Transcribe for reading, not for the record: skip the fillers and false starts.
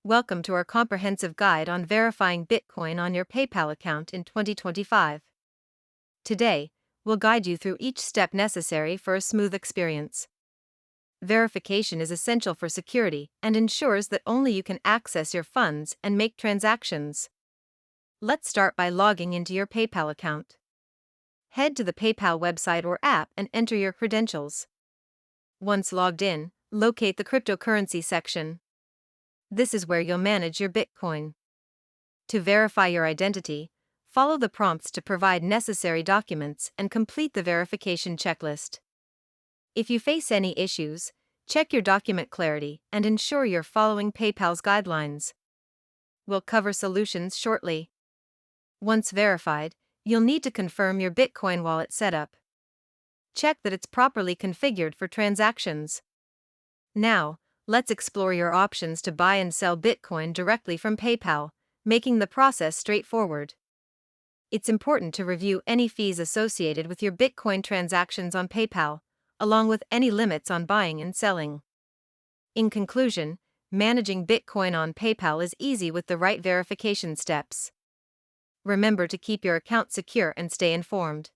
Welcome to our comprehensive guide on verifying Bitcoin on your PayPal account in 2025. Today, we'll guide you through each step necessary for a smooth experience. Verification is essential for security and ensures that only you can access your funds and make transactions. Let's start by logging into your PayPal account. Head to the PayPal website or app and enter your credentials. Once logged in, locate the cryptocurrency section. This is where you'll manage your Bitcoin. To verify your identity, follow the prompts to provide necessary documents and complete the verification checklist. If you face any issues, check your document clarity and ensure you're following PayPal's guidelines. We'll cover solutions shortly. Once verified, you'll need to confirm your Bitcoin wallet setup. Check that it's properly configured for transactions. Now, let's explore your options to buy and sell Bitcoin directly from PayPal, making the process straightforward. It's important to review any fees associated with your Bitcoin transactions on PayPal, along with any limits on buying and selling. In conclusion, managing Bitcoin on PayPal is easy with the right verification steps. Remember to keep your account secure and stay informed.